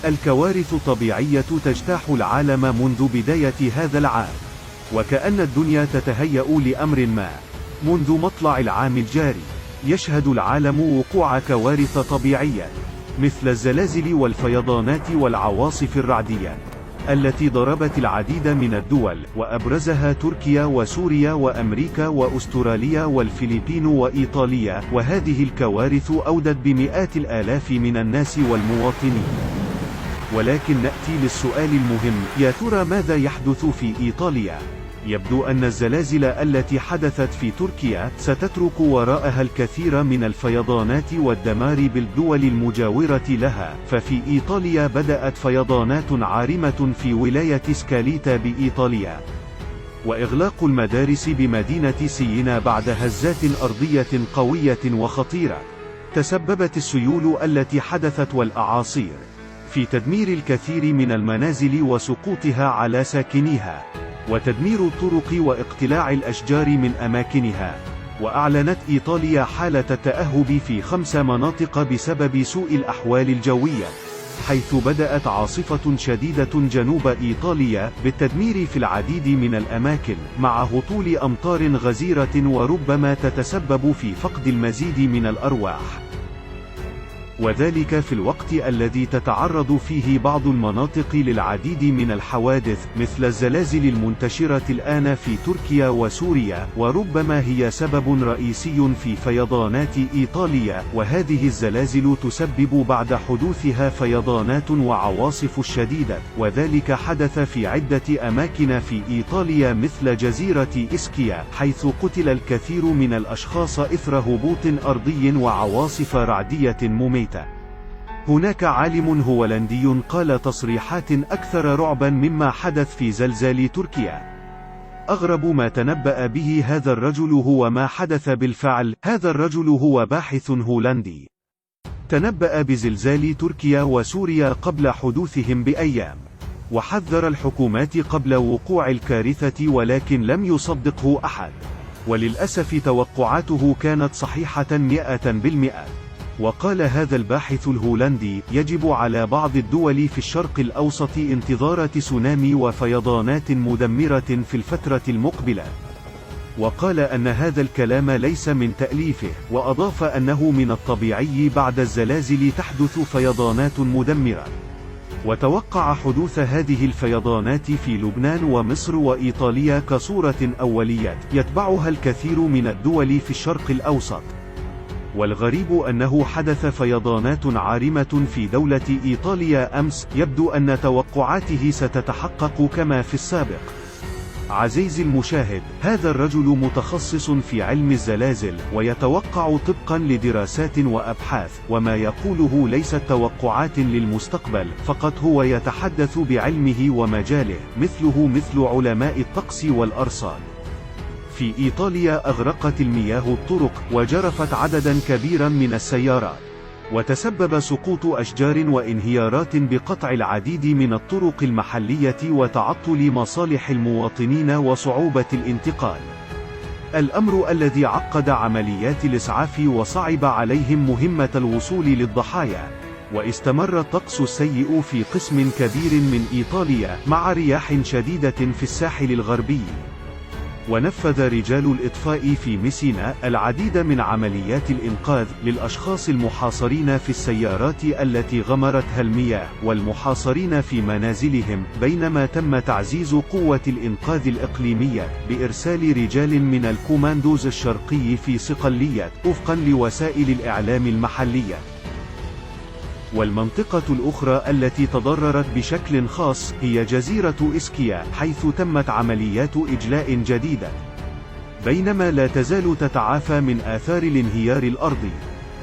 الكوارث الطبيعية تجتاح العالم منذ بداية هذا العام، وكأن الدنيا تتهيأ لأمر ما. منذ مطلع العام الجاري، يشهد العالم وقوع كوارث طبيعية مثل الزلازل والفيضانات والعواصف الرعدية التي ضربت العديد من الدول، وأبرزها تركيا وسوريا وأمريكا وأستراليا والفلبين وإيطاليا. وهذه الكوارث أودت بمئات الآلاف من الناس والمواطنين. ولكن نأتي للسؤال المهم: يا ترى ماذا يحدث في إيطاليا؟ يبدو أن الزلازل التي حدثت في تركيا ستترك وراءها الكثير من الفيضانات والدمار بالدول المجاورة لها، ففي إيطاليا بدأت فيضانات عارمة في ولاية سكاليتا بإيطاليا، وإغلاق المدارس بمدينة سيينا بعد هزات أرضية قوية وخطيرة. تسببت السيول التي حدثت والأعاصير في تدمير الكثير من المنازل وسقوطها على ساكنيها، وتدمير الطرق واقتلاع الأشجار من أماكنها. وأعلنت إيطاليا حالة التأهب في 5 مناطق بسبب سوء الأحوال الجوية، حيث بدأت عاصفة شديدة جنوب إيطاليا بالتدمير في العديد من الأماكن، مع هطول أمطار غزيرة وربما تتسبب في فقد المزيد من الأرواح. وذلك في الوقت الذي تتعرض فيه بعض المناطق للعديد من الحوادث مثل الزلازل المنتشرة الآن في تركيا وسوريا، وربما هي سبب رئيسي في فيضانات إيطاليا. وهذه الزلازل تسبب بعد حدوثها فيضانات وعواصف شديدة، وذلك حدث في عدة أماكن في إيطاليا مثل جزيرة إسكيا، حيث قتل الكثير من الأشخاص إثر هبوط أرضي وعواصف رعدية مميتة. هناك عالم هولندي قال تصريحات أكثر رعبا مما حدث في زلزال تركيا: أغرب ما تنبأ به هذا الرجل هو ما حدث بالفعل. هذا الرجل هو باحث هولندي تنبأ بزلزال تركيا وسوريا قبل حدوثهم بأيام، وحذر الحكومات قبل وقوع الكارثة، ولكن لم يصدقه أحد. وللأسف توقعاته كانت صحيحة 100%. وقال هذا الباحث الهولندي: يجب على بعض الدول في الشرق الأوسط انتظار تسونامي وفيضانات مدمرة في الفترة المقبلة. وقال أن هذا الكلام ليس من تأليفه، وأضاف أنه من الطبيعي بعد الزلازل تحدث فيضانات مدمرة. وتوقع حدوث هذه الفيضانات في لبنان ومصر وإيطاليا كصورة أولية يتبعها الكثير من الدول في الشرق الأوسط. والغريب أنه حدث فيضانات عارمة في دولة إيطاليا أمس. يبدو أن توقعاته ستتحقق كما في السابق. عزيزي المشاهد، هذا الرجل متخصص في علم الزلازل، ويتوقع طبقا لدراسات وأبحاث، وما يقوله ليست توقعات للمستقبل فقط، هو يتحدث بعلمه ومجاله، مثل علماء الطقس والأرصاد. في إيطاليا أغرقت المياه الطرق، وجرفت عددا كبيرا من السيارات، وتسبب سقوط أشجار وانهيارات بقطع العديد من الطرق المحلية وتعطل مصالح المواطنين وصعوبة الانتقال. الأمر الذي عقد عمليات الإسعاف وصعب عليهم مهمة الوصول للضحايا. واستمر الطقس السيء في قسم كبير من إيطاليا، مع رياح شديدة في الساحل الغربي. ونفذ رجال الإطفاء في ميسينا العديد من عمليات الإنقاذ للأشخاص المحاصرين في السيارات التي غمرتها المياه، والمحاصرين في منازلهم، بينما تم تعزيز قوة الإنقاذ الإقليمية بإرسال رجال من الكوماندوز الشرقي في صقلية، وفقا لوسائل الإعلام المحلية. والمنطقة الأخرى التي تضررت بشكل خاص هي جزيرة إسكيا، حيث تمت عمليات إجلاء جديدة، بينما لا تزال تتعافى من آثار الانهيار الأرضي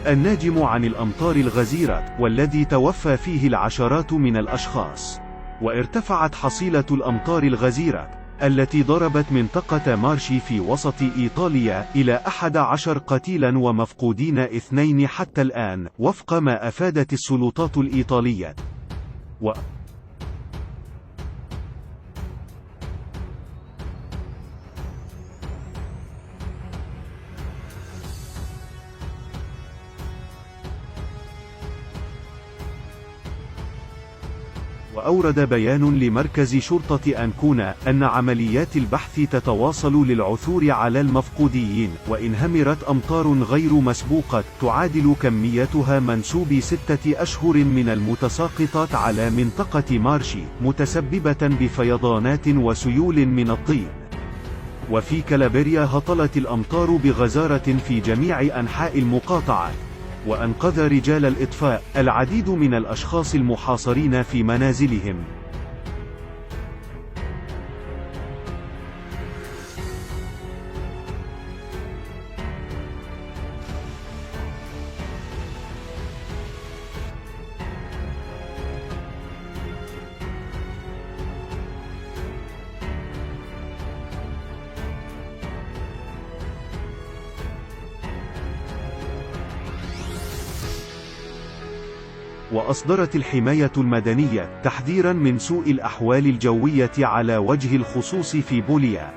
الناجم عن الأمطار الغزيرة، والذي توفى فيه العشرات من الأشخاص. وارتفعت حصيلة الأمطار الغزيرة التي ضربت منطقة مارشي في وسط إيطاليا إلى 11 قتيلا ومفقودين 2 حتى الآن، وفق ما أفادت السلطات الإيطالية. وأورد بيان لمركز شرطة أنكونا أن عمليات البحث تتواصل للعثور على المفقودين، وإن همرت أمطار غير مسبوقة تعادل كميتها منسوب 6 أشهر من المتساقطات على منطقة مارشي، متسببة بفيضانات وسيول من الطين. وفي كالابريا هطلت الأمطار بغزارة في جميع أنحاء المقاطعة، وأنقذ رجال الإطفاء العديد من الأشخاص المحاصرين في منازلهم. وأصدرت الحماية المدنية تحذيرا من سوء الأحوال الجوية على وجه الخصوص في بوليا،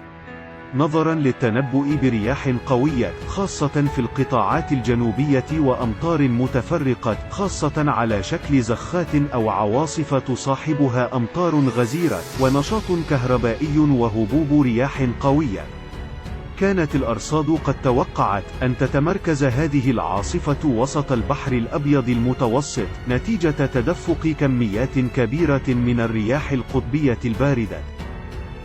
نظرا للتنبؤ برياح قوية خاصة في القطاعات الجنوبية وأمطار متفرقة خاصة على شكل زخات أو عواصف تصاحبها أمطار غزيرة ونشاط كهربائي وهبوب رياح قوية. كانت الأرصاد قد توقعت أن تتمركز هذه العاصفة وسط البحر الأبيض المتوسط نتيجة تدفق كميات كبيرة من الرياح القطبية الباردة،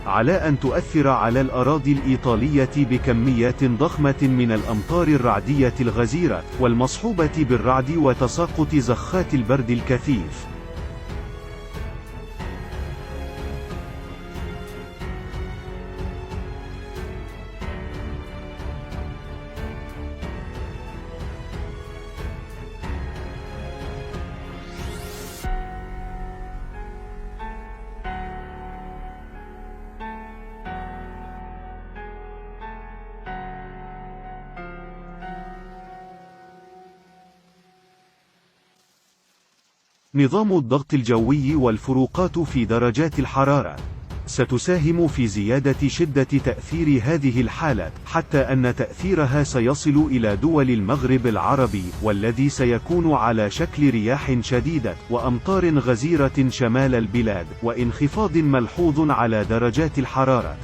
على أن تؤثر على الأراضي الإيطالية بكميات ضخمة من الأمطار الرعدية الغزيرة والمصحوبة بالرعد وتساقط زخات البرد الكثيف. نظام الضغط الجوي والفروقات في درجات الحرارة ستساهم في زيادة شدة تأثير هذه الحالة، حتى أن تأثيرها سيصل إلى دول المغرب العربي، والذي سيكون على شكل رياح شديدة وأمطار غزيرة شمال البلاد، وانخفاض ملحوظ على درجات الحرارة.